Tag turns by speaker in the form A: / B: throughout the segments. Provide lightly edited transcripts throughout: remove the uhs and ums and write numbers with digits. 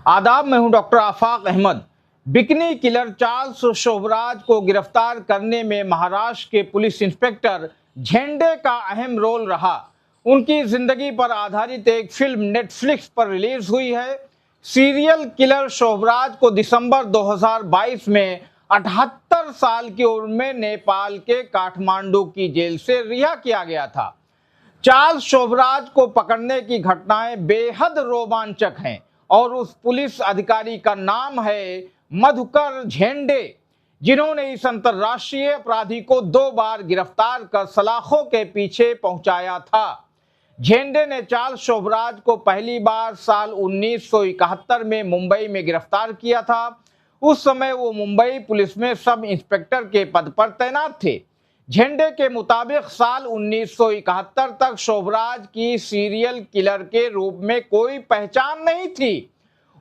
A: आदाब, मैं हूं doctor Afaq Ahmad. Bikini killer Charles Sobhraj को गिरफ्तार करने में महाराष्ट्र के पुलिस इंस्पेक्टर झेंडे का अहम रोल रहा। उनकी जिंदगी पर आधारित एक फिल्म नेटफ्लिक्स पर रिलीज हुई है। सीरियल किलर शोभराज को दिसंबर 2022 में 78 साल की उम्र में नेपाल के काठमांडू की जेल से रिहा किया गया था। चार्ल्स शोभराज को पकड़ने की घटनाएं बेहद रोमांचक हैं और उस पुलिस अधिकारी का नाम है मधुकर झेंडे, जिन्होंने इस अंतर्राष्ट्रीय अपराधी को 2 बार गिरफ्तार कर सलाखों के पीछे पहुंचाया था। झेंडे ने चार्ल्स शोभराज को पहली बार साल 1971 में मुंबई में गिरफ्तार किया था। उस समय वो मुंबई पुलिस में सब इंस्पेक्टर के पद पर तैनात थे। झेंडे के मुताबिक साल 1971 तक शोभराज की सीरियल किलर के रूप में कोई पहचान नहीं थी।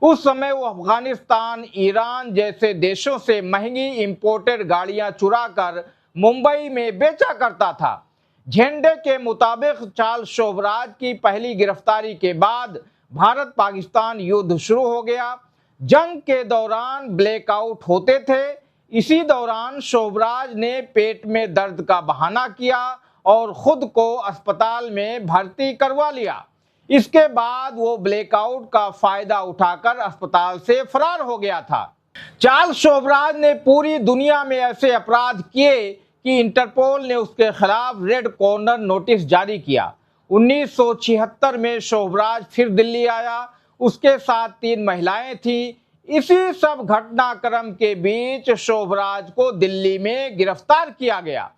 A: उस समय वो अफगानिस्तान, ईरान जैसे देशों से महंगी इंपोर्टेड गाड़ियां चुराकर मुंबई में बेचा करता था। झेंडे के मुताबिक चार्ल्स शोभराज की पहली गिरफ्तारी के बाद भारत पाकिस्तान युद्ध शुरू हो गया। जंग के दौरान ब्लैकआउट होते थे। इसी दौरान शोभराज ने पेट में दर्द का बहाना किया और खुद को अस्पताल में भर्ती करवा लिया। इसके बाद वो ब्लैकआउट का फायदा उठाकर अस्पताल से फरार हो गया था। चार्ल्स शोभराज ने पूरी दुनिया में ऐसे अपराध किए कि इंटरपोल ने उसके खिलाफ रेड कॉर्नर नोटिस जारी किया। 1976 में शोभराज फिर दिल्ली आया। उसके साथ 3 महिलाएं थीं। इसी सब घटनाक्रम के बीच शोभराज को दिल्ली में गिरफ्तार किया गया।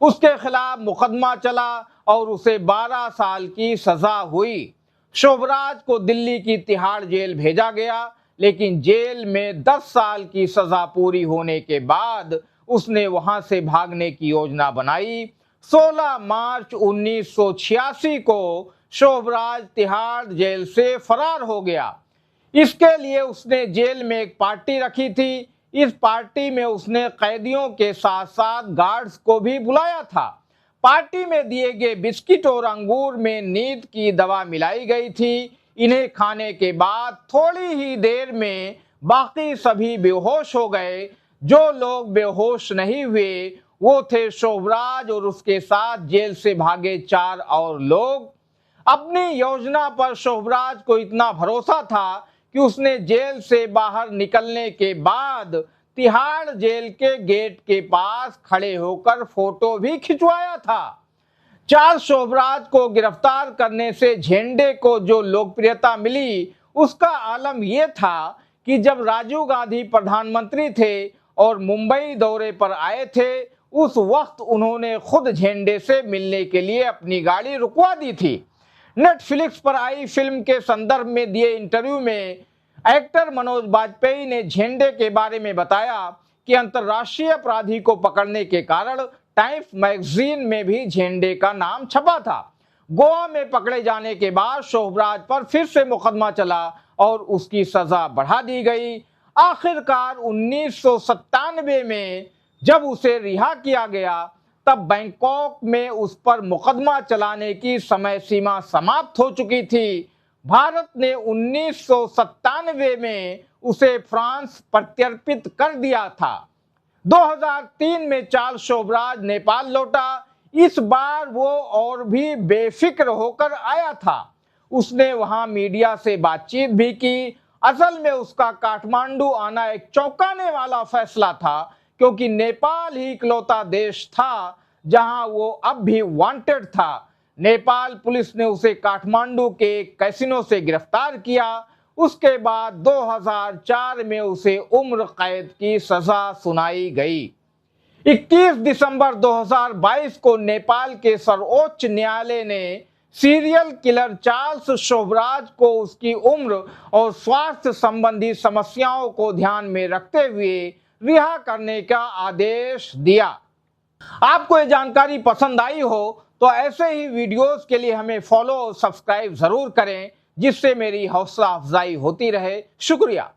A: उसके खिलाफ मुकदमा चला और उसे 12 साल की सजा हुई। शोभराज को दिल्ली की तिहाड़ जेल भेजा गया, लेकिन जेल में 10 साल की सजा पूरी होने के बाद उसने वहां से भागने की योजना बनाई। 16 मार्च 1986 को शोभराज तिहाड़ जेल से फरार हो गया। इसके लिए उसने जेल में एक पार्टी रखी थी। इस पार्टी में उसने कैदियों के साथ साथ गार्ड्स को भी बुलाया था। पार्टी में दिए गए बिस्किट और अंगूर में नींद की दवा मिलाई गई थी। इन्हें खाने के बाद थोड़ी ही देर में बाकी सभी बेहोश हो गए। जो लोग बेहोश नहीं हुए वो थे शोभराज और उसके साथ जेल से भागे 4 और लोग। अपनी योजना पर शोभराज को इतना भरोसा था कि उसने जेल से बाहर निकलने के बाद तिहाड़ जेल के गेट के पास खड़े होकर फोटो भी खिंचवाया था। चार्ल्स शोभराज को गिरफ्तार करने से झेंडे को जो लोकप्रियता मिली उसका आलम यह था कि जब राजीव गांधी प्रधानमंत्री थे और मुंबई दौरे पर आए थे, उस वक्त उन्होंने खुद झेंडे से मिलने के लिए अपनी गाड़ी रुकवा दी थी। नेटफ्लिक्स पर आई फिल्म के संदर्भ में दिए इंटरव्यू में एक्टर मनोज बाजपेयी ने झेंडे के बारे में बताया कि अंतर्राष्ट्रीय अपराधी को पकड़ने के कारण टाइम्स मैगजीन में भी झेंडे का नाम छपा था। गोवा में पकड़े जाने के बाद शोभराज पर फिर से मुकदमा चला और उसकी सजा बढ़ा दी गई। आखिरकार 1997 में जब उसे रिहा किया गया तब बैंकॉक में उस पर मुकदमा चलाने की समय सीमा समाप्त हो चुकी थी। भारत ने 1997 में उसे फ्रांस प्रत्यर्पित कर दिया था। 2003 में चार्ल्स शोभराज नेपाल लौटा। इस बार वो और भी बेफिक्र होकर आया था। उसने वहां मीडिया से बातचीत भी की। असल में उसका काठमांडू आना एक चौंकाने वाला फैसला था, क्योंकि नेपाल ही इकलौता देश था जहां वो अब भी वांटेड था। नेपाल पुलिस ने उसे काठमांडू के एक कैसीनो से गिरफ्तार किया। उसके बाद 2004 में उसे उम्र कैद की सजा सुनाई गई। 21 दिसंबर 2022 को नेपाल के सर्वोच्च न्यायालय ने सीरियल किलर चार्ल्स शोभराज को उसकी उम्र और स्वास्थ्य संबंधी समस्याओं को ध्यान में रखते हुए रिहा करने का आदेश दिया। आपको ये जानकारी पसंद आई हो तो ऐसे ही वीडियोस के लिए हमें फॉलो और सब्सक्राइब जरूर करें, जिससे मेरी हौसला अफजाई होती रहे। शुक्रिया।